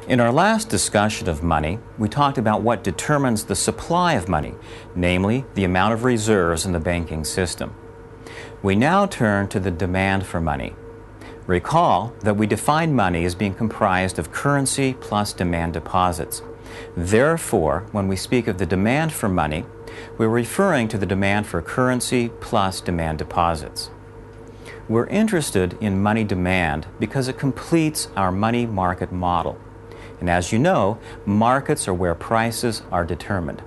In our last discussion of money, we talked about what determines the supply of money, namely the amount of reserves in the banking system. We now turn to the demand for money. Recall that we define money as being comprised of currency plus demand deposits. Therefore, when we speak of the demand for money, we're referring to the demand for currency plus demand deposits. We're interested in money demand because it completes our money market model. And as you know, markets are where prices are determined.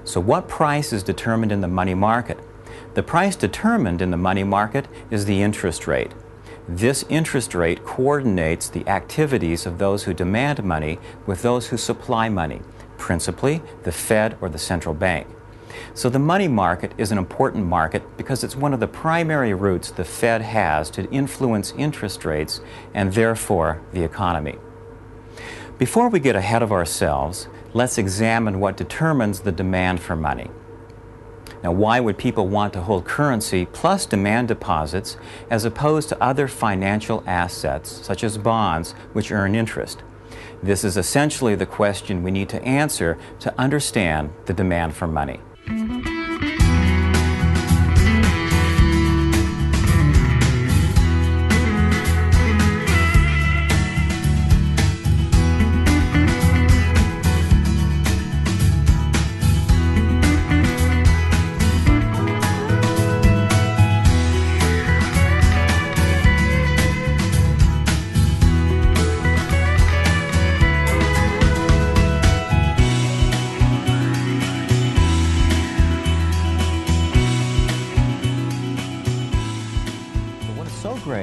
So what price is determined in the money market? The price determined in the money market is the interest rate. This interest rate coordinates the activities of those who demand money with those who supply money, principally the Fed or the central bank. So the money market is an important market because it's one of the primary routes the Fed has to influence interest rates and therefore the economy. Before we get ahead of ourselves, let's examine what determines the demand for money. Now, why would people want to hold currency plus demand deposits as opposed to other financial assets, such as bonds, which earn interest? This is essentially the question we need to answer to understand the demand for money.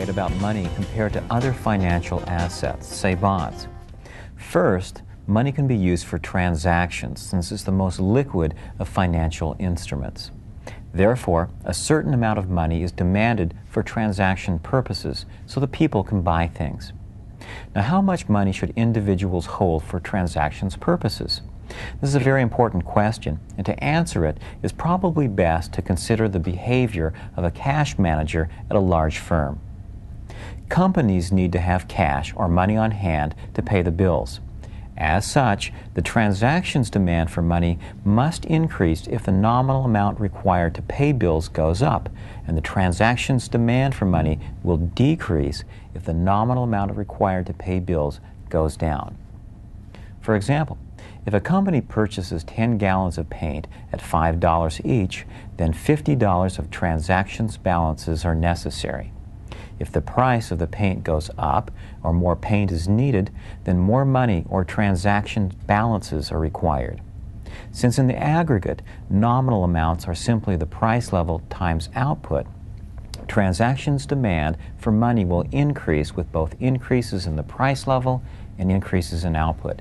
About money compared to other financial assets, say bonds. First, money can be used for transactions since it's the most liquid of financial instruments. Therefore, a certain amount of money is demanded for transaction purposes so that people can buy things. Now, how much money should individuals hold for transactions purposes? This is a very important question, and to answer it is probably best to consider the behavior of a cash manager at a large firm. Companies need to have cash or money on hand to pay the bills. As such, the transactions demand for money must increase if the nominal amount required to pay bills goes up, and the transactions demand for money will decrease if the nominal amount required to pay bills goes down. For example, if a company purchases 10 gallons of paint at $5 each, then $50 of transactions balances are necessary. If the price of the paint goes up or more paint is needed, then more money or transaction balances are required. Since in the aggregate, nominal amounts are simply the price level times output, transactions demand for money will increase with both increases in the price level and increases in output.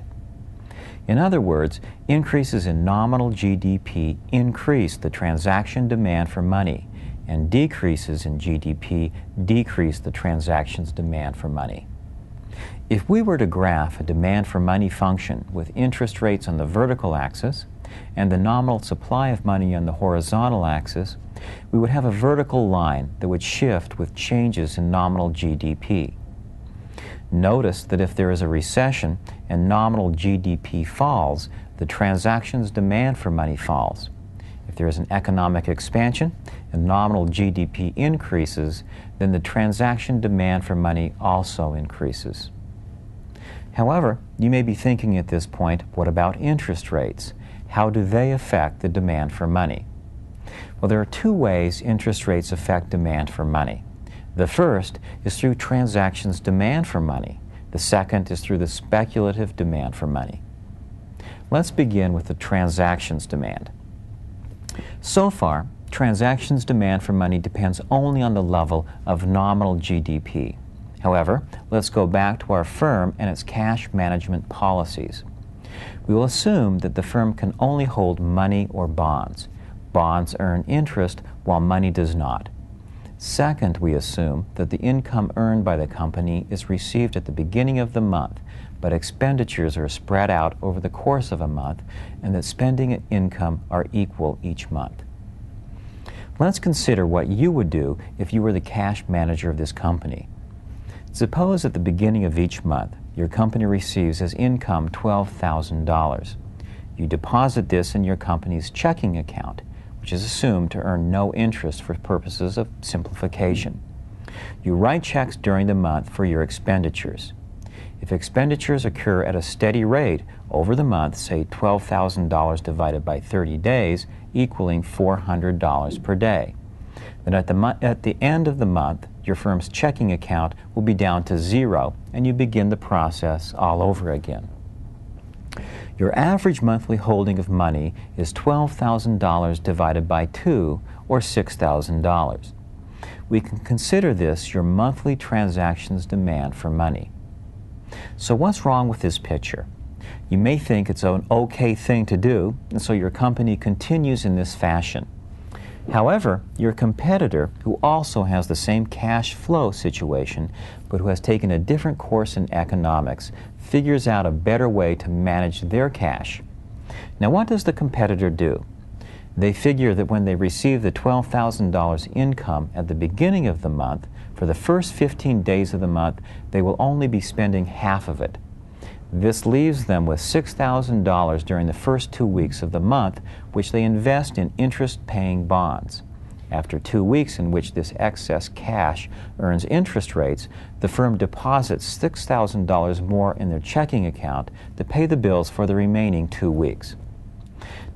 In other words, increases in nominal GDP increase the transaction demand for money, and decreases in GDP decrease the transactions demand for money. If we were to graph a demand for money function with interest rates on the vertical axis and the nominal supply of money on the horizontal axis, we would have a vertical line that would shift with changes in nominal GDP. Notice that if there is a recession and nominal GDP falls, the transactions demand for money falls. If there is an economic expansion and nominal GDP increases, then the transaction demand for money also increases. However, you may be thinking at this point, what about interest rates? How do they affect the demand for money? Well, there are two ways interest rates affect demand for money. The first is through transactions demand for money. The second is through the speculative demand for money. Let's begin with the transactions demand. So far, transactions demand for money depends only on the level of nominal GDP. However, let's go back to our firm and its cash management policies. We will assume that the firm can only hold money or bonds. Bonds earn interest while money does not. Second, we assume that the income earned by the company is received at the beginning of the month, but expenditures are spread out over the course of a month, and that spending and income are equal each month. Let's consider what you would do if you were the cash manager of this company. Suppose at the beginning of each month, your company receives as income $12,000. You deposit this in your company's checking account, which is assumed to earn no interest for purposes of simplification. You write checks during the month for your expenditures. If expenditures occur at a steady rate over the month, say $12,000 divided by 30 days, equaling $400 per day, then at the end of the month, your firm's checking account will be down to zero, and you begin the process all over again. Your average monthly holding of money is $12,000 divided by 2, or $6,000. We can consider this your monthly transactions demand for money. So what's wrong with this picture? You may think it's an okay thing to do, and so your company continues in this fashion. However, your competitor, who also has the same cash flow situation, but who has taken a different course in economics, figures out a better way to manage their cash. Now, what does the competitor do? They figure that when they receive the $12,000 income at the beginning of the month, for the first 15 days of the month, they will only be spending half of it. This leaves them with $6,000 during the first 2 weeks of the month, which they invest in interest-paying bonds. After 2 weeks in which this excess cash earns interest rates, the firm deposits $6,000 more in their checking account to pay the bills for the remaining 2 weeks.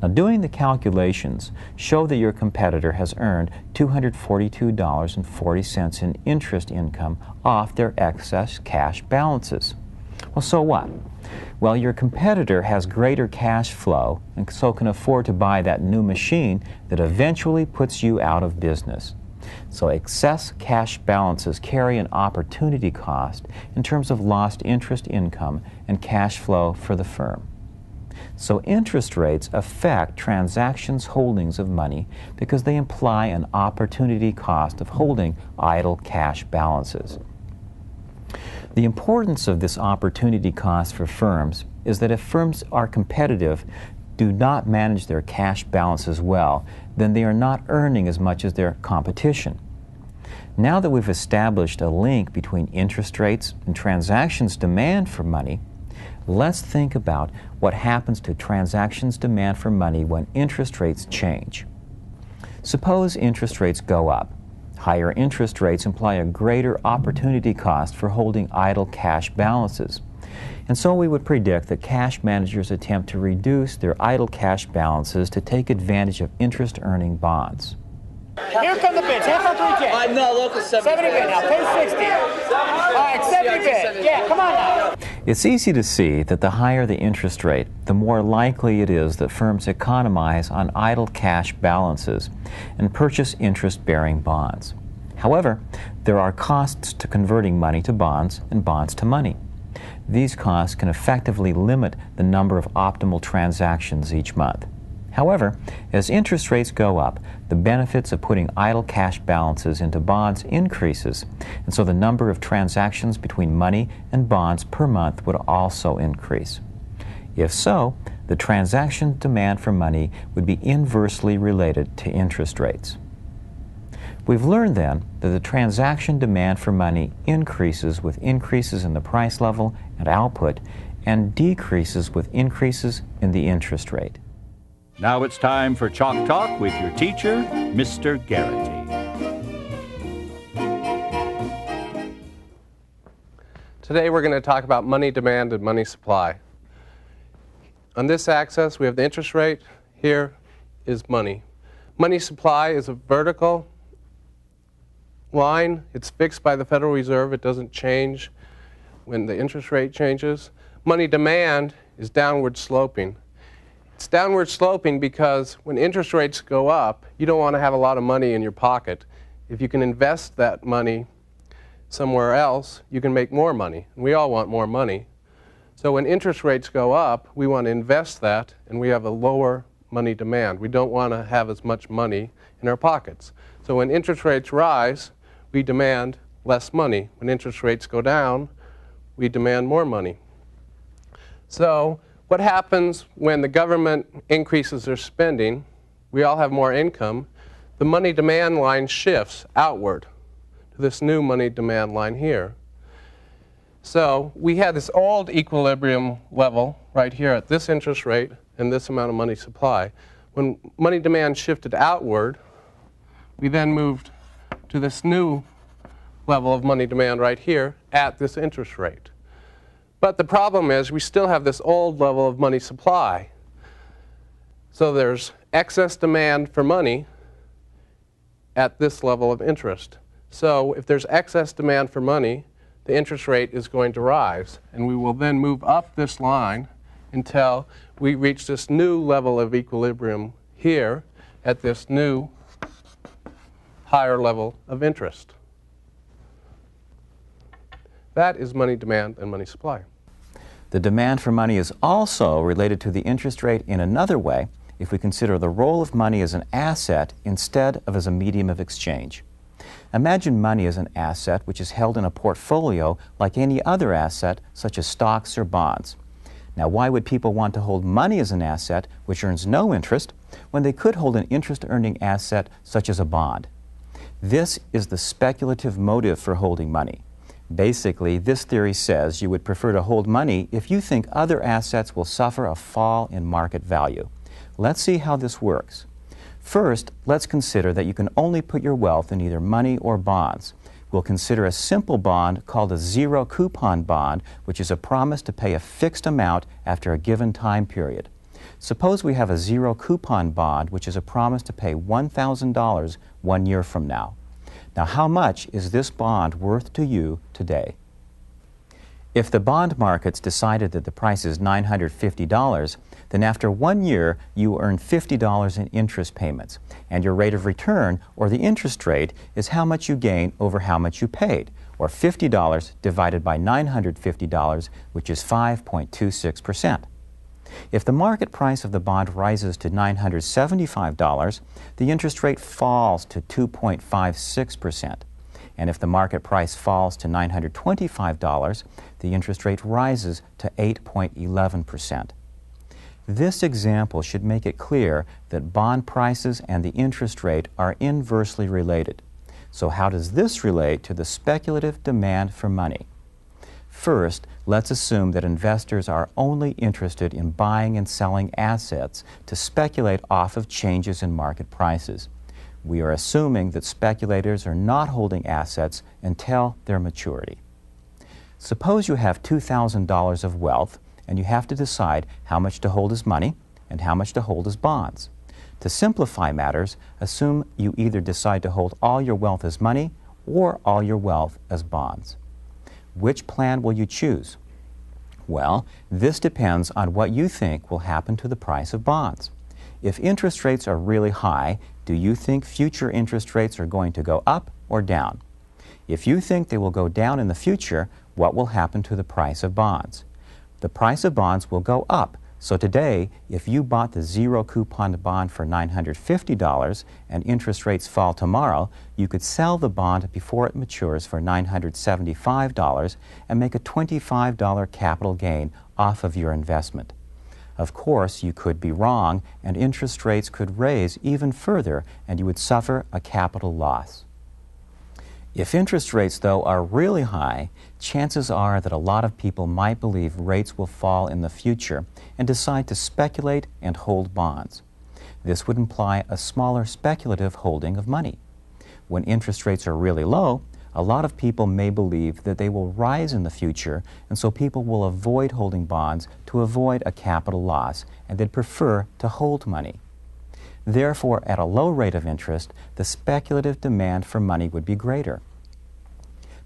Now, doing the calculations show that your competitor has earned $242.40 in interest income off their excess cash balances. Well, so what? Well, your competitor has greater cash flow and so can afford to buy that new machine that eventually puts you out of business. So excess cash balances carry an opportunity cost in terms of lost interest income and cash flow for the firm. So interest rates affect transactions holdings of money because they imply an opportunity cost of holding idle cash balances. The importance of this opportunity cost for firms is that if firms are competitive, do not manage their cash balances well, then they are not earning as much as their competition. Now that we've established a link between interest rates and transactions demand for money, let's think about what happens to transactions demand for money when interest rates change. Suppose interest rates go up. Higher interest rates imply a greater opportunity cost for holding idle cash balances. And so we would predict that cash managers attempt to reduce their idle cash balances to take advantage of interest-earning bonds. Here come the bids. Half on 310. No, local 70 bid now. Pay 60. All right, 70 bid. Yeah, come on now. It's easy to see that the higher the interest rate, the more likely it is that firms economize on idle cash balances and purchase interest-bearing bonds. However, there are costs to converting money to bonds and bonds to money. These costs can effectively limit the number of optimal transactions each month. However, as interest rates go up, the benefits of putting idle cash balances into bonds increases, and so the number of transactions between money and bonds per month would also increase. If so, the transaction demand for money would be inversely related to interest rates. We've learned then that the transaction demand for money increases with increases in the price level and output, and decreases with increases in the interest rate. Now it's time for Chalk Talk with your teacher, Mr. Garrity. Today we're going to talk about money demand and money supply. On this axis we have the interest rate. Here is money. Money supply is a vertical line. It's fixed by the Federal Reserve. It doesn't change when the interest rate changes. Money demand is downward sloping. It's downward sloping because when interest rates go up, you don't want to have a lot of money in your pocket. If you can invest that money somewhere else, you can make more money. And we all want more money. So when interest rates go up, we want to invest that, and we have a lower money demand. We don't want to have as much money in our pockets. So when interest rates rise, we demand less money. When interest rates go down, we demand more money. So what happens when the government increases their spending? We all have more income. The money demand line shifts outward to this new money demand line here. So we had this old equilibrium level right here at this interest rate and this amount of money supply. When money demand shifted outward, we then moved to this new level of money demand right here at this interest rate. But the problem is we still have this old level of money supply. So there's excess demand for money at this level of interest. So if there's excess demand for money, the interest rate is going to rise. And we will then move up this line until we reach this new level of equilibrium here at this new higher level of interest. That is money demand and money supply. The demand for money is also related to the interest rate in another way if we consider the role of money as an asset instead of as a medium of exchange. Imagine money as an asset which is held in a portfolio like any other asset, such as stocks or bonds. Now, why would people want to hold money as an asset which earns no interest when they could hold an interest-earning asset such as a bond? This is the speculative motive for holding money. Basically, this theory says you would prefer to hold money if you think other assets will suffer a fall in market value. Let's see how this works. First, let's consider that you can only put your wealth in either money or bonds. We'll consider a simple bond called a zero coupon bond, which is a promise to pay a fixed amount after a given time period. Suppose we have a zero coupon bond, which is a promise to pay $1,000 1 year from now. Now, how much is this bond worth to you today? If the bond markets decided that the price is $950, then after 1 year you earn $50 in interest payments, and your rate of return, or the interest rate, is how much you gain over how much you paid, or $50 divided by $950, which is 5.26%. If the market price of the bond rises to $975, the interest rate falls to 2.56%. And if the market price falls to $925, the interest rate rises to 8.11%. This example should make it clear that bond prices and the interest rate are inversely related. So how does this relate to the speculative demand for money? First, let's assume that investors are only interested in buying and selling assets to speculate off of changes in market prices. We are assuming that speculators are not holding assets until their maturity. Suppose you have $2,000 of wealth and you have to decide how much to hold as money and how much to hold as bonds. To simplify matters, assume you either decide to hold all your wealth as money or all your wealth as bonds. Which plan will you choose? Well, this depends on what you think will happen to the price of bonds. If interest rates are really high, do you think future interest rates are going to go up or down? If you think they will go down in the future, what will happen to the price of bonds? The price of bonds will go up. So today, if you bought the zero coupon bond for $950 and interest rates fall tomorrow, you could sell the bond before it matures for $975 and make a $25 capital gain off of your investment. Of course, you could be wrong and interest rates could raise even further and you would suffer a capital loss. If interest rates, though, are really high, chances are that a lot of people might believe rates will fall in the future and decide to speculate and hold bonds. This would imply a smaller speculative holding of money. When interest rates are really low, a lot of people may believe that they will rise in the future, and so people will avoid holding bonds to avoid a capital loss, and they'd prefer to hold money. Therefore, at a low rate of interest, the speculative demand for money would be greater.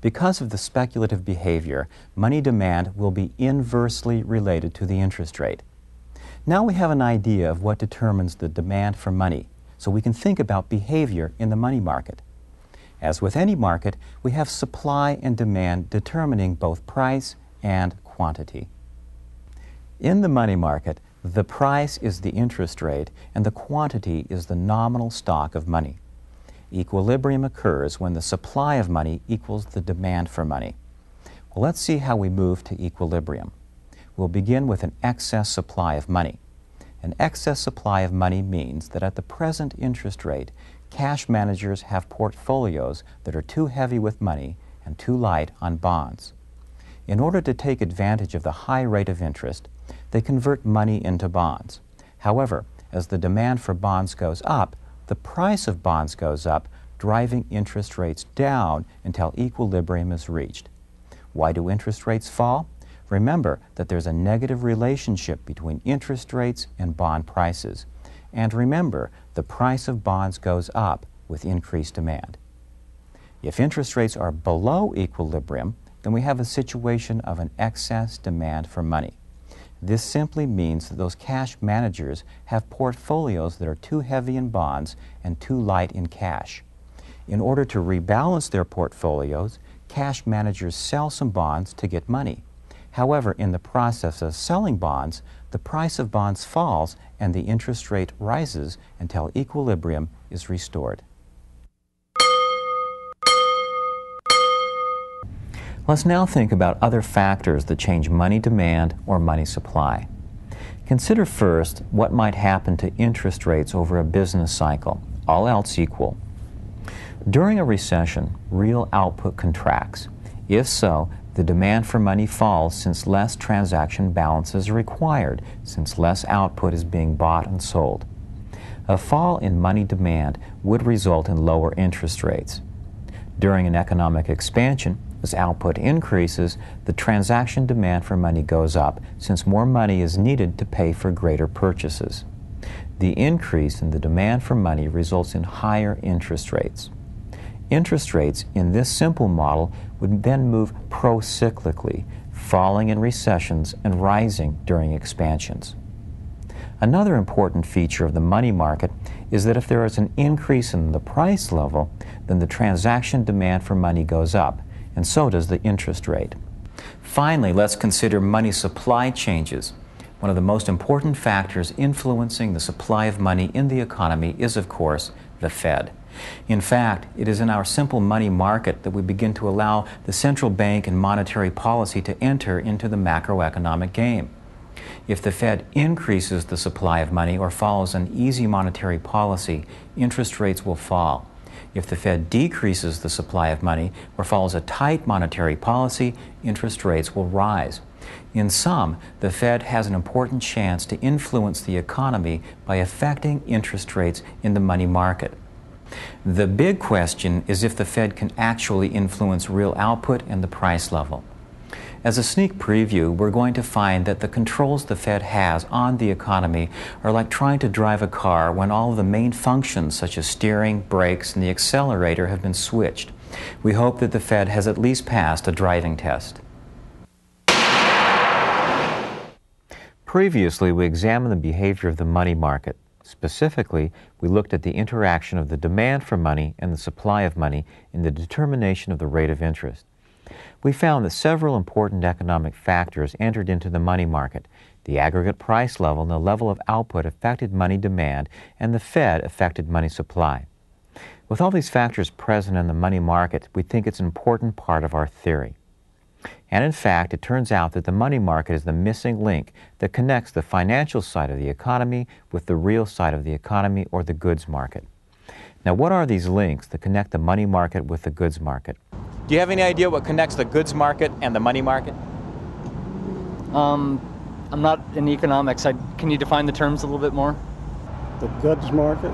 Because of the speculative behavior, money demand will be inversely related to the interest rate. Now we have an idea of what determines the demand for money, so we can think about behavior in the money market. As with any market, we have supply and demand determining both price and quantity. In the money market, the price is the interest rate and the quantity is the nominal stock of money. Equilibrium occurs when the supply of money equals the demand for money. Well, let's see how we move to equilibrium. We'll begin with an excess supply of money. An excess supply of money means that at the present interest rate, cash managers have portfolios that are too heavy with money and too light on bonds. In order to take advantage of the high rate of interest, they convert money into bonds. However, as the demand for bonds goes up, the price of bonds goes up, driving interest rates down until equilibrium is reached. Why do interest rates fall? Remember that there's a negative relationship between interest rates and bond prices. And remember, the price of bonds goes up with increased demand. If interest rates are below equilibrium, then we have a situation of an excess demand for money. This simply means that those cash managers have portfolios that are too heavy in bonds and too light in cash. In order to rebalance their portfolios, cash managers sell some bonds to get money. However, in the process of selling bonds, the price of bonds falls and the interest rate rises until equilibrium is restored. Let's now think about other factors that change money demand or money supply. Consider first what might happen to interest rates over a business cycle, all else equal. During a recession, real output contracts. If so, the demand for money falls since less transaction balance is required, since less output is being bought and sold. A fall in money demand would result in lower interest rates. During an economic expansion, as output increases, the transaction demand for money goes up since more money is needed to pay for greater purchases. The increase in the demand for money results in higher interest rates. Interest rates in this simple model would then move pro-cyclically, falling in recessions and rising during expansions. Another important feature of the money market is that if there is an increase in the price level, then the transaction demand for money goes up, and so does the interest rate. Finally, let's consider money supply changes. One of the most important factors influencing the supply of money in the economy is, of course, the Fed. In fact, it is in our simple money market that we begin to allow the central bank and monetary policy to enter into the macroeconomic game. If the Fed increases the supply of money or follows an easy monetary policy, interest rates will fall. If the Fed decreases the supply of money or follows a tight monetary policy, interest rates will rise. In sum, the Fed has an important chance to influence the economy by affecting interest rates in the money market. The big question is if the Fed can actually influence real output and the price level. As a sneak preview, we're going to find that the controls the Fed has on the economy are like trying to drive a car when all of the main functions such as steering, brakes, and the accelerator have been switched. We hope that the Fed has at least passed a driving test. Previously, we examined the behavior of the money market. Specifically, we looked at the interaction of the demand for money and the supply of money in the determination of the rate of interest. We found that several important economic factors entered into the money market. The aggregate price level and the level of output affected money demand, and the Fed affected money supply. With all these factors present in the money market, we think it's an important part of our theory. And in fact, it turns out that the money market is the missing link that connects the financial side of the economy with the real side of the economy or the goods market. Now, what are these links that connect the money market with the goods market? Do you have any idea what connects the goods market and the money market? I'm not in economics. Can you define the terms a little bit more? The goods market?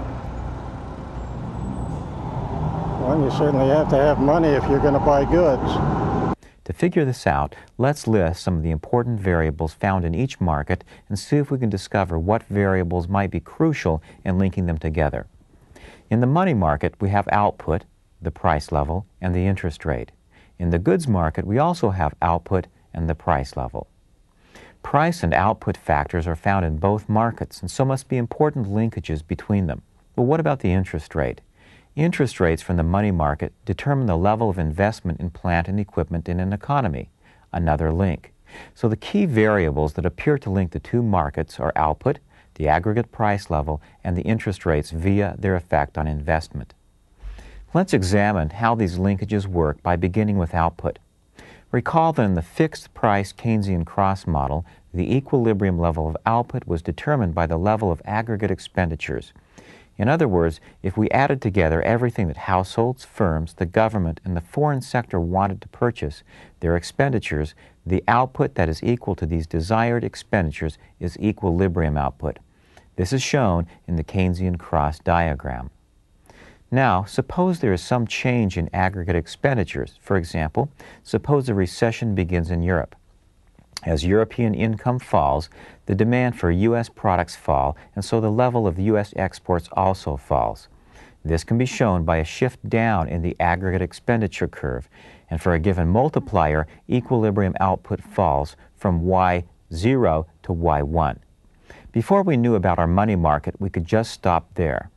Well, you certainly have to have money if you're going to buy goods. To figure this out, let's list some of the important variables found in each market and see if we can discover what variables might be crucial in linking them together. In the money market, we have output, the price level, and the interest rate. In the goods market, we also have output and the price level. Price and output factors are found in both markets, and so must be important linkages between them. But what about the interest rate? Interest rates from the money market determine the level of investment in plant and equipment in an economy, another link. So the key variables that appear to link the two markets are output, the aggregate price level, and the interest rates via their effect on investment. Let's examine how these linkages work by beginning with output. Recall that in the fixed-price Keynesian cross model, the equilibrium level of output was determined by the level of aggregate expenditures. In other words, if we added together everything that households, firms, the government, and the foreign sector wanted to purchase, their expenditures, The output that is equal to these desired expenditures is equilibrium output. This is shown in the Keynesian cross diagram. Now, suppose there is some change in aggregate expenditures. For example, suppose a recession begins in Europe. As European income falls, the demand for U.S. products fall, and so the level of U.S. exports also falls. This can be shown by a shift down in the aggregate expenditure curve, and for a given multiplier, equilibrium output falls from Y0 to Y1. Before we knew about our money market, we could just stop there.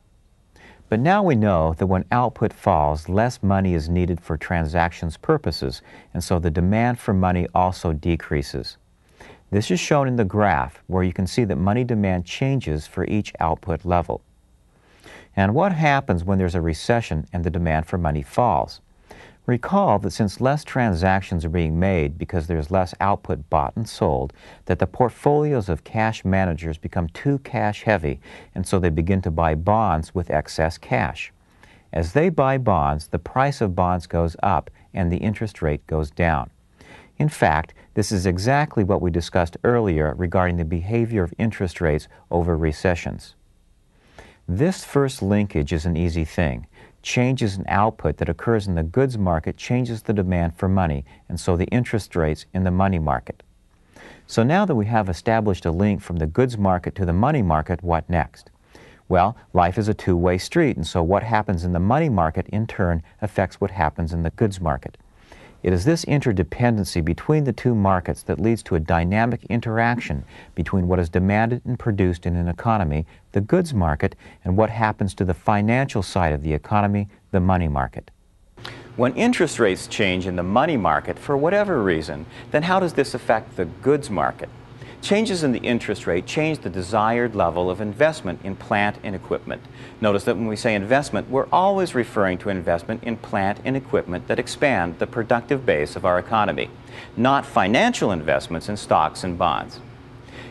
But now we know that when output falls, less money is needed for transactions purposes, and so the demand for money also decreases. This is shown in the graph, where you can see that money demand changes for each output level. And what happens when there's a recession and the demand for money falls? Recall that since less transactions are being made because there's less output bought and sold, that the portfolios of cash managers become too cash heavy, and so they begin to buy bonds with excess cash. As they buy bonds, the price of bonds goes up and the interest rate goes down. In fact, this is exactly what we discussed earlier regarding the behavior of interest rates over recessions. This first linkage is an easy thing. Changes in output that occurs in the goods market changes the demand for money, and so the interest rates in the money market. So now that we have established a link from the goods market to the money market, what next? Well, life is a two-way street, and so what happens in the money market in turn affects what happens in the goods market. It is this interdependency between the two markets that leads to a dynamic interaction between what is demanded and produced in an economy, the goods market, and what happens to the financial side of the economy, the money market. When interest rates change in the money market for whatever reason, then how does this affect the goods market? Changes in the interest rate change the desired level of investment in plant and equipment. Notice that when we say investment, we're always referring to investment in plant and equipment that expand the productive base of our economy, not financial investments in stocks and bonds.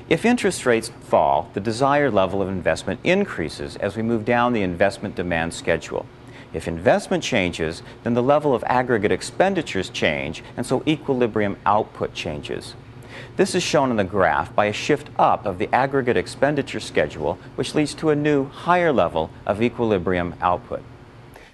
If interest rates fall, the desired level of investment increases as we move down the investment demand schedule. If investment changes, then the level of aggregate expenditures change, and so equilibrium output changes. This is shown in the graph by a shift up of the aggregate expenditure schedule, which leads to a new, higher level of equilibrium output.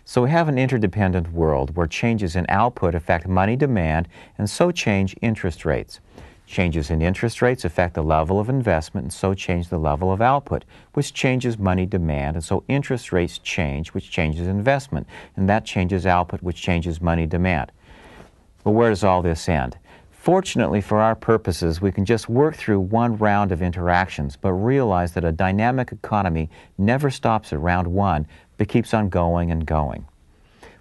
So we have an interdependent world where changes in output affect money demand and so change interest rates. Changes in interest rates affect the level of investment and so change the level of output, which changes money demand, and so interest rates change, which changes investment, and that changes output, which changes money demand. But where does all this end? Fortunately for our purposes, we can just work through one round of interactions, but realize that a dynamic economy never stops at round one, but keeps on going and going.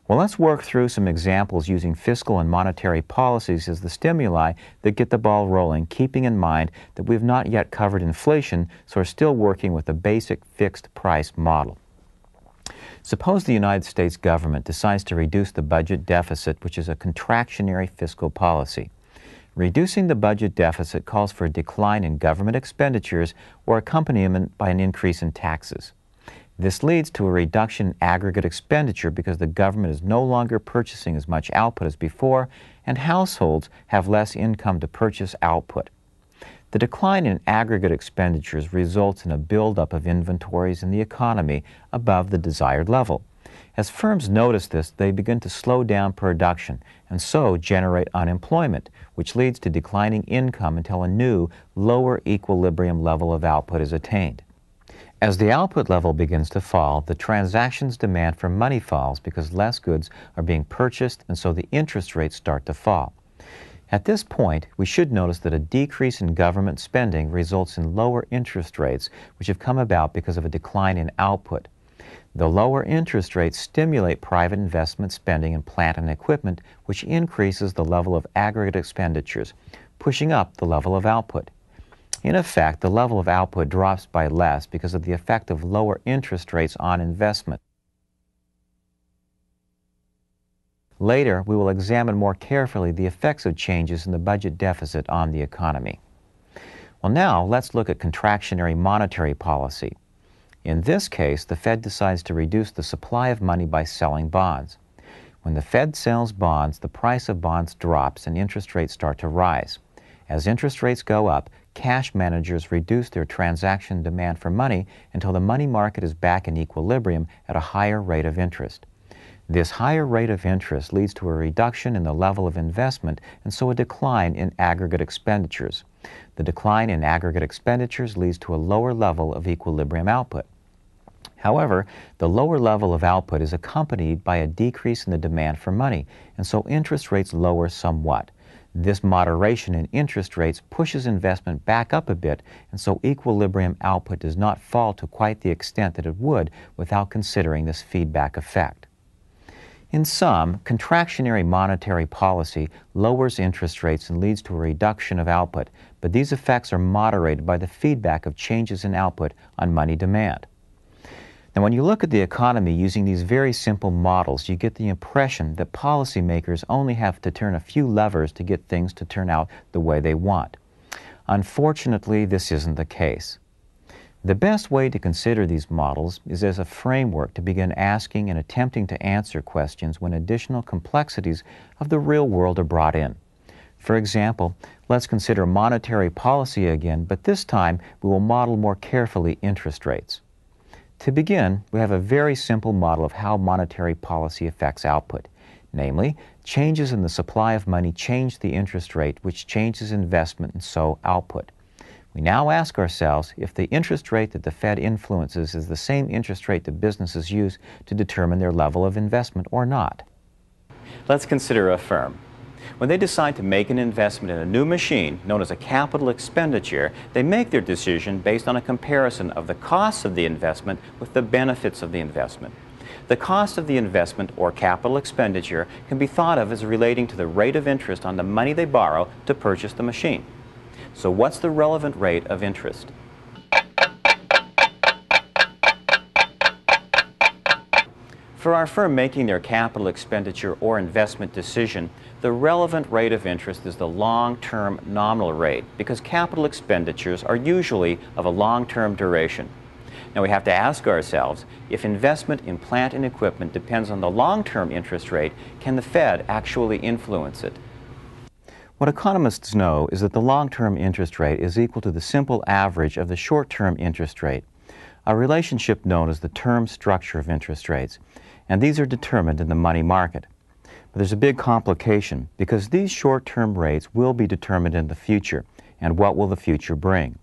Well, let's work through some examples using fiscal and monetary policies as the stimuli that get the ball rolling, keeping in mind that we've not yet covered inflation, so we're still working with a basic fixed price model. Suppose the United States government decides to reduce the budget deficit, which is a contractionary fiscal policy. Reducing the budget deficit calls for a decline in government expenditures or accompaniment by an increase in taxes. This leads to a reduction in aggregate expenditure because the government is no longer purchasing as much output as before, and households have less income to purchase output. The decline in aggregate expenditures results in a buildup of inventories in the economy above the desired level. As firms notice this, they begin to slow down production and so generate unemployment, which leads to declining income until a new, lower equilibrium level of output is attained. As the output level begins to fall, the transactions demand for money falls because less goods are being purchased, and so the interest rates start to fall. At this point, we should notice that a decrease in government spending results in lower interest rates, which have come about because of a decline in output. The lower interest rates stimulate private investment spending in plant and equipment, which increases the level of aggregate expenditures, pushing up the level of output. In effect, the level of output drops by less because of the effect of lower interest rates on investment. Later, we will examine more carefully the effects of changes in the budget deficit on the economy. Well, now let's look at contractionary monetary policy. In this case, the Fed decides to reduce the supply of money by selling bonds. When the Fed sells bonds, the price of bonds drops and interest rates start to rise. As interest rates go up, cash managers reduce their transaction demand for money until the money market is back in equilibrium at a higher rate of interest. This higher rate of interest leads to a reduction in the level of investment and so a decline in aggregate expenditures. The decline in aggregate expenditures leads to a lower level of equilibrium output. However, the lower level of output is accompanied by a decrease in the demand for money, and so interest rates lower somewhat. This moderation in interest rates pushes investment back up a bit, and so equilibrium output does not fall to quite the extent that it would without considering this feedback effect. In sum, contractionary monetary policy lowers interest rates and leads to a reduction of output, but these effects are moderated by the feedback of changes in output on money demand. Now, when you look at the economy using these very simple models, you get the impression that policymakers only have to turn a few levers to get things to turn out the way they want. Unfortunately, this isn't the case. The best way to consider these models is as a framework to begin asking and attempting to answer questions when additional complexities of the real world are brought in. For example, let's consider monetary policy again, but this time we will model more carefully interest rates. To begin, we have a very simple model of how monetary policy affects output. Namely, changes in the supply of money change the interest rate, which changes investment and so output. We now ask ourselves if the interest rate that the Fed influences is the same interest rate that businesses use to determine their level of investment or not. Let's consider a firm. When they decide to make an investment in a new machine, known as a capital expenditure, they make their decision based on a comparison of the costs of the investment with the benefits of the investment. The cost of the investment, or capital expenditure, can be thought of as relating to the rate of interest on the money they borrow to purchase the machine. So what's the relevant rate of interest? For our firm making their capital expenditure or investment decision, the relevant rate of interest is the long-term nominal rate, because capital expenditures are usually of a long-term duration. Now we have to ask ourselves, if investment in plant and equipment depends on the long-term interest rate, can the Fed actually influence it? What economists know is that the long-term interest rate is equal to the simple average of the short-term interest rate, a relationship known as the term structure of interest rates, and these are determined in the money market. But there's a big complication, because these short-term rates will be determined in the future, and what will the future bring?